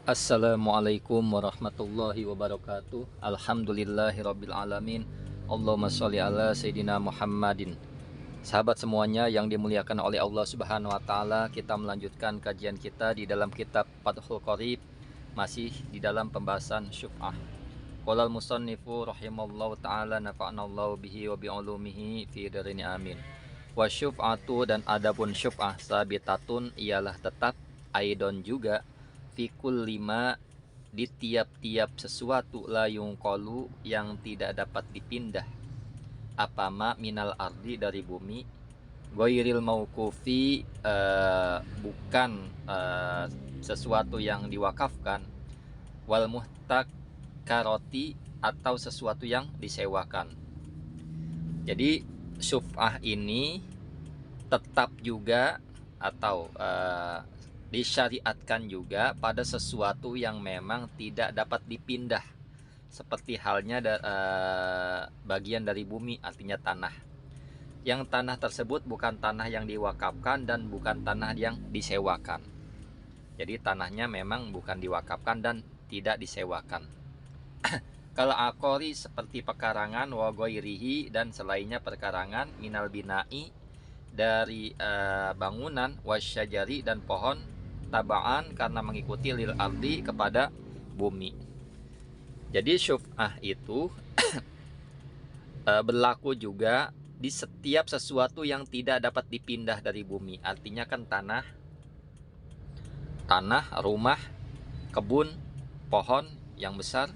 Assalamualaikum warahmatullahi wabarakatuh. Alhamdulillahirabbil alamin. Allahumma sholli ala sayidina Muhammadin. Sahabat semuanya yang dimuliakan oleh Allah Subhanahu wa taala, kita melanjutkan kajian kita di dalam kitab Fathul Qorib, masih di dalam pembahasan syuf'ah. Qala al-musannifu rahimallahu taala nafa'anallahu bihi wa bi ulumihi fi darini amin. Wa syuf'atu, dan adapun syuf'ah, sabitatun ialah tetap, aidon juga, fikul lima, di tiap-tiap sesuatu, layung kolu yang tidak dapat dipindah, apama minal ardi, dari bumi, goiril maukufi, bukan sesuatu yang diwakafkan, wal muhtak karoti, atau sesuatu yang disewakan. Jadi syuf'ah ini tetap juga atau disyariatkan juga pada sesuatu yang memang tidak dapat dipindah, seperti halnya bagian dari bumi, artinya tanah. Yang tanah tersebut bukan tanah yang diwakafkan dan bukan tanah yang disewakan. Jadi tanahnya memang bukan diwakafkan dan tidak disewakan. Kalau akori, seperti pekarangan, wa ghairihi, dan selainnya pekarangan, minal binai, dari bangunan, wasyajari, dan pohon, tabaan, karena mengikuti lil ardi, kepada bumi. Jadi syuf'ah itu berlaku juga di setiap sesuatu yang tidak dapat dipindah dari bumi. Artinya kan tanah, rumah, kebun, pohon yang besar,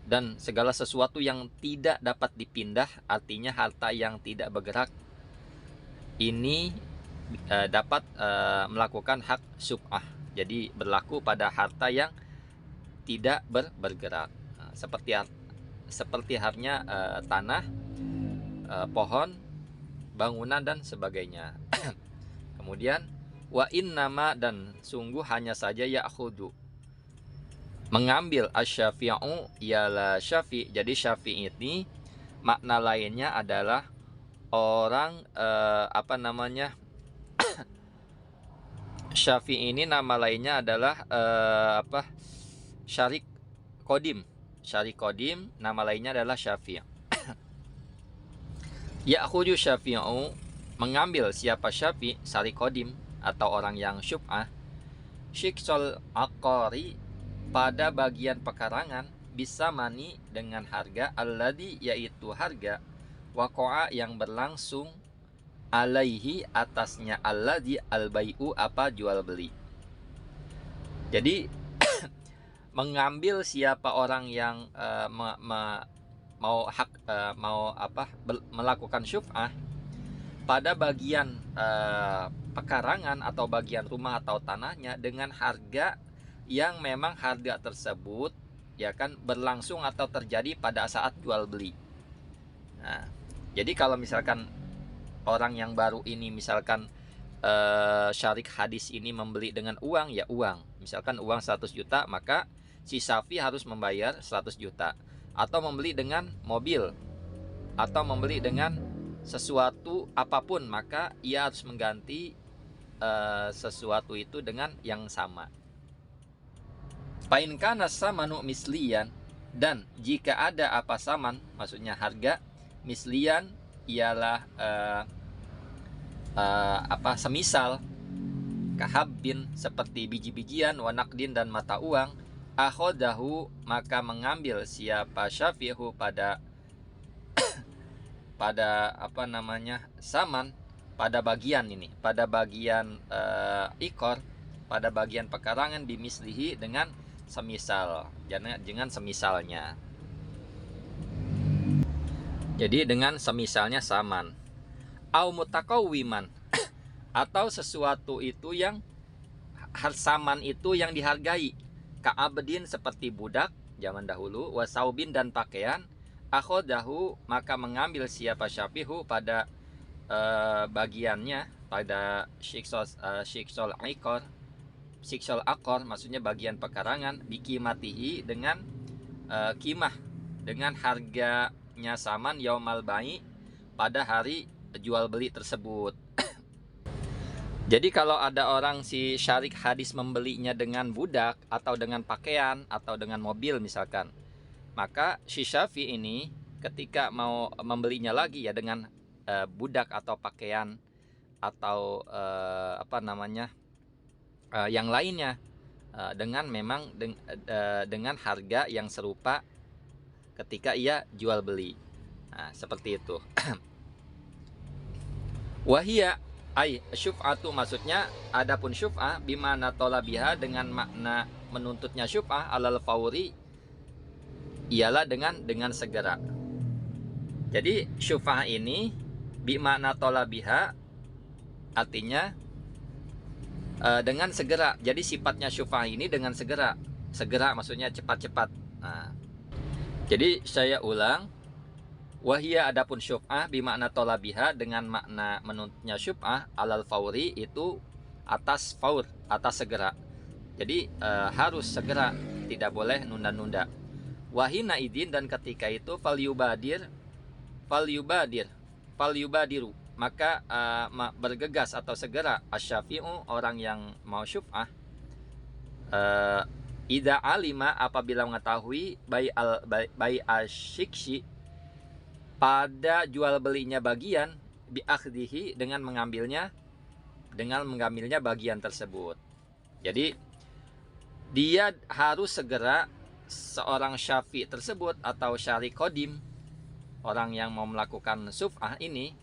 dan segala sesuatu yang tidak dapat dipindah, artinya harta yang tidak bergerak, ini dapat melakukan hak syuf'ah. Jadi berlaku pada harta yang tidak bergerak, seperti halnya tanah, pohon, bangunan, dan sebagainya. Kemudian wa innama, dan sungguh hanya saja, ya'khudu, mengambil, asy-syafi'u, ialah syafi'. Jadi syafi' ini makna lainnya adalah orang Syafi'i ini nama lainnya adalah Syarik Qadim. Syarik Qadim, nama lainnya adalah Syafi'. Ya'khudhu Syafi'u, mengambil siapa Syafi', Syarik Qadim, atau orang yang syuf'ah, syiksol aqari, pada bagian pekarangan, bisa mani, dengan harga, alladhi, yaitu harga, waqa'a, yang berlangsung, alaihi, atasnya, alladhi, al-bai'u, apa, jual beli. Jadi mengambil siapa orang yang melakukan syuf'ah pada bagian pekarangan atau bagian rumah atau tanahnya, dengan harga yang memang harga tersebut ya kan berlangsung atau terjadi pada saat jual beli. Nah, jadi kalau misalkan orang yang baru ini, misalkan syarik hadis ini membeli dengan uang, ya uang, misalkan uang 100 juta, maka si Syafi harus membayar 100 juta. Atau membeli dengan mobil, atau membeli dengan sesuatu apapun, maka ia harus mengganti sesuatu itu dengan yang sama. Pain kana samanu mislian, dan jika ada apa saman, maksudnya harga, mislian ialah semisal, kahabbin, seperti biji-bijian, wanakdin, dan mata uang, akhodahu, maka mengambil siapa syafi'hu pada saman, pada bagian ini, pada bagian ikor, pada bagian pekarangan, bimislihi, dengan semisal, dengan semisalnya. Jadi dengan semisalnya saman. Au mutaqawwiman, atau sesuatu itu yang saman itu yang dihargai, ka'abdin, seperti budak zaman dahulu, wasaubin, dan pakaian, akhodahu, maka mengambil siapa syafihu pada bagiannya, pada syiksol akor, maksudnya bagian pekarangan, bikimatihi, dengan kimah, dengan harganya saman, yaumal bai, pada hari jual beli tersebut. Jadi kalau ada orang si syarik hadis membelinya dengan budak atau dengan pakaian atau dengan mobil misalkan, maka si Syafi ini ketika mau membelinya lagi ya dengan budak atau pakaian atau yang lainnya, dengan memang dengan harga yang serupa ketika ia jual beli. Nah, seperti itu. Wahia ai syuf'atu, maksudnya adapun syuf'ah bimana tolabiha dengan makna menuntutnya syuf'ah alal fauri ialah dengan segera. Jadi syuf'ah ini bimana tolabiha artinya dengan segera. Jadi sifatnya syuf'ah ini dengan segera. Segera maksudnya cepat-cepat. Nah, jadi saya ulang, wahia adapun syuf'ah bimakna tolabiha dengan makna menuntutnya syuf'ah alal fauri itu atas faur, atas segera. Jadi harus segera, tidak boleh nunda-nunda. Wahina idin, dan ketika itu falyubadiru, maka bergegas atau segera asyafi'u, orang yang mau syuf'ah, ida alima, apabila mengetahui bai asyiksi, pada jual belinya bagian, bi akhdihi, dengan mengambilnya bagian tersebut. Jadi dia harus segera, seorang syafi tersebut atau syari kodim, orang yang mau melakukan syuf'ah ini,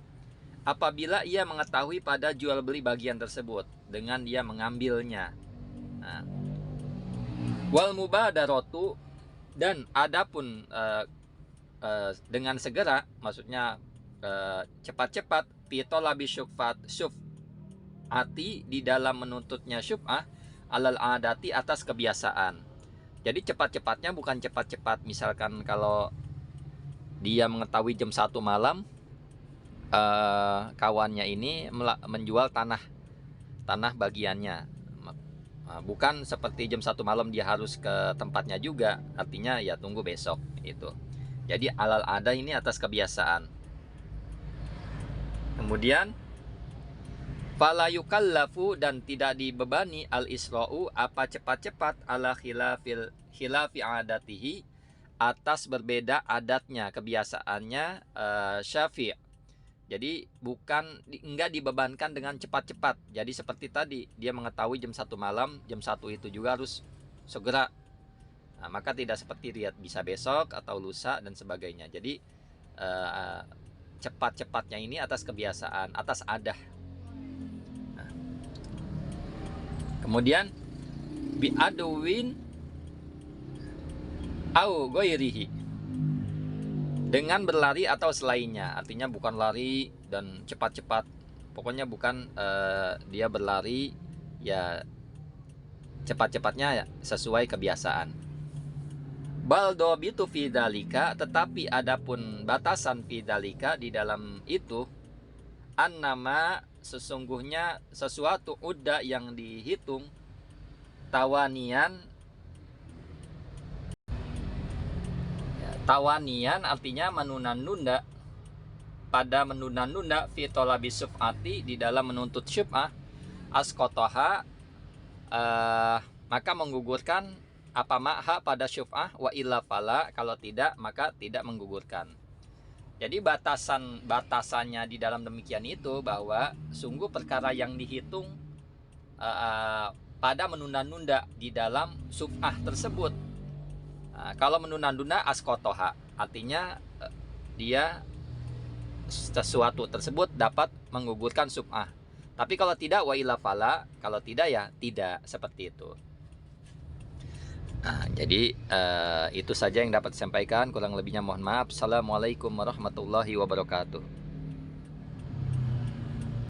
apabila ia mengetahui pada jual beli bagian tersebut dengan dia mengambilnya. Nah, wal mubadaratu, dan adapun dengan segera maksudnya cepat-cepat, pitolabi syuf'ati, di dalam menuntutnya syuf'ah, alal adati, atas kebiasaan. Jadi cepat-cepatnya bukan cepat-cepat misalkan kalau dia mengetahui jam 1 malam kawannya ini menjual tanah bagiannya. Bukan seperti jam 1 malam dia harus ke tempatnya juga, artinya ya tunggu besok itu. Jadi alal ada ini atas kebiasaan. Kemudian fala yukallafu, dan tidak dibebani al isra'u, apa cepat-cepat, ala khilafi adatihi, atas berbeda adatnya, kebiasaannya Syafi'. Jadi enggak dibebankan dengan cepat-cepat. Jadi seperti tadi, dia mengetahui jam 1 malam, jam 1 itu juga harus segera. Nah, maka tidak seperti riat bisa besok atau lusa dan sebagainya. Jadi cepat-cepatnya ini atas kebiasaan, atas adah. Nah, kemudian bi adwin au ghairihi, dengan berlari atau selainnya, artinya bukan lari dan cepat-cepat, pokoknya bukan dia berlari ya cepat-cepatnya ya, sesuai kebiasaan. Baldobitu fidalika, tetapi adapun batasan fidalika di dalam itu, annama, sesungguhnya sesuatu udda yang dihitung, tawanian artinya menunda-nunda, pada menunda-nunda fi tolabi syuf'ati, di dalam menuntut syuf'ah, askotoha, maka menggugurkan apa ma'ha pada syuf'ah, wa illa fala, kalau tidak maka tidak menggugurkan. Jadi batasannya di dalam demikian itu bahwa sungguh perkara yang dihitung pada menunda-nunda di dalam syuf'ah tersebut. Kalau menunda-nunda askotoha, artinya dia sesuatu tersebut dapat menggugurkan syuf'ah. Tapi kalau tidak, wa illa fala, kalau tidak ya tidak, seperti itu. Jadi itu saja yang dapat disampaikan, kurang lebihnya mohon maaf. Assalamualaikum warahmatullahi wabarakatuh.